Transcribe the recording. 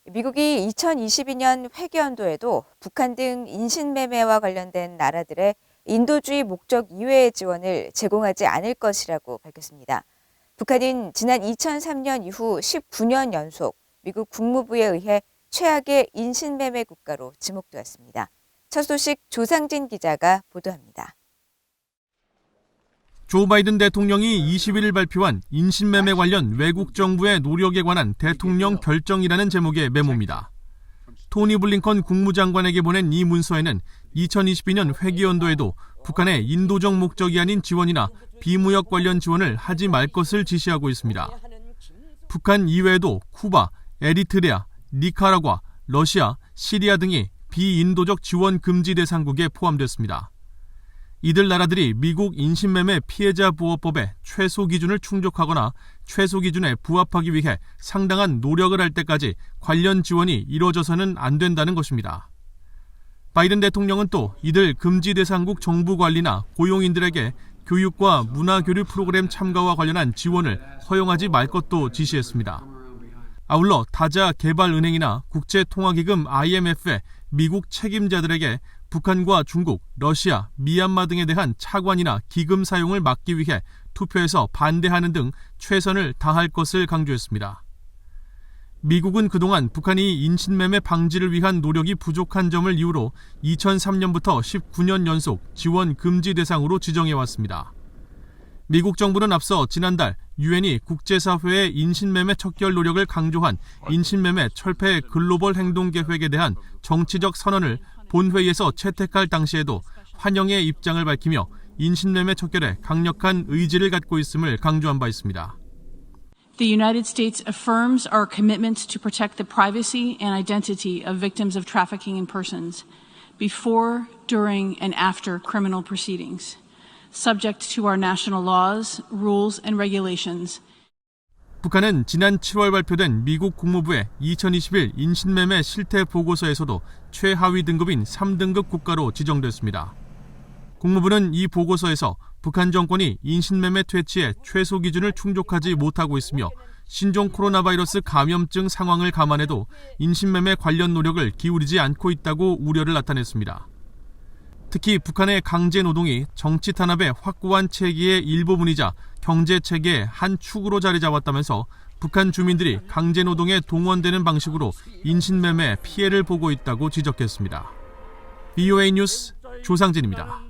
미국이 2022년 회계연도에도 북한 등 인신매매와 관련된 나라들의 인도주의 목적 이외의 지원을 제공하지 않을 것이라고 밝혔습니다. 북한은 지난 2003년 이후 19년 연속 미국 국무부에 의해 최악의 인신매매 국가로 지목되었습니다. 첫 소식 조상진 기자가 보도합니다. 조 바이든 대통령이 21일 발표한 인신매매 관련 외국 정부의 노력에 관한 대통령 결정이라는 제목의 메모입니다. 토니 블링컨 국무장관에게 보낸 이 문서에는 2022년 회계연도에도 북한의 인도적 목적이 아닌 지원이나 비무역 관련 지원을 하지 말 것을 지시하고 있습니다. 북한 이외에도 쿠바, 에리트레아, 니카라과, 러시아, 시리아 등이 비인도적 지원 금지 대상국에 포함됐습니다. 이들 나라들이 미국 인신매매 피해자 보호법의 최소 기준을 충족하거나 최소 기준에 부합하기 위해 상당한 노력을 할 때까지 관련 지원이 이루어져서는 안 된다는 것입니다. 바이든 대통령은 또 이들 금지 대상국 정부 관리나 고용인들에게 교육과 문화교류 프로그램 참가와 관련한 지원을 허용하지 말 것도 지시했습니다. 아울러 다자개발은행이나 국제통화기금 IMF의 미국 책임자들에게 북한과 중국, 러시아, 미얀마 등에 대한 차관이나 기금 사용을 막기 위해 투표에서 반대하는 등 최선을 다할 것을 강조했습니다. 미국은 그동안 북한이 인신매매 방지를 위한 노력이 부족한 점을 이유로 2003년부터 19년 연속 지원 금지 대상으로 지정해왔습니다. 미국 정부는 앞서 지난달 유엔이 국제사회의 인신매매 척결 노력을 강조한 인신매매 철폐 글로벌 행동계획에 대한 정치적 선언을 본회의에서 채택할 당시에도 환영의 입장을 밝히며 인신매매 척결에 강력한 의지를 갖고 있음을 강조한 바 있습니다. The United States affirms our commitment to protect the privacy and identity of victims of trafficking in persons before, during, and after criminal proceedings, subject to our national laws, rules, and regulations. 북한은 지난 7월 발표된 미국 국무부의 2021 인신매매 실태 보고서에서도 최하위 등급인 3등급 국가로 지정됐습니다. 국무부는 이 보고서에서 북한 정권이 인신매매 퇴치의 최소 기준을 충족하지 못하고 있으며 신종 코로나 바이러스 감염증 상황을 감안해도 인신매매 관련 노력을 기울이지 않고 있다고 우려를 나타냈습니다. 특히 북한의 강제 노동이 정치 탄압의 확고한 체계의 일부분이자 경제 체계의 한 축으로 자리 잡았다면서 북한 주민들이 강제 노동에 동원되는 방식으로 인신매매 피해를 보고 있다고 지적했습니다. BOA 뉴스 조상진입니다.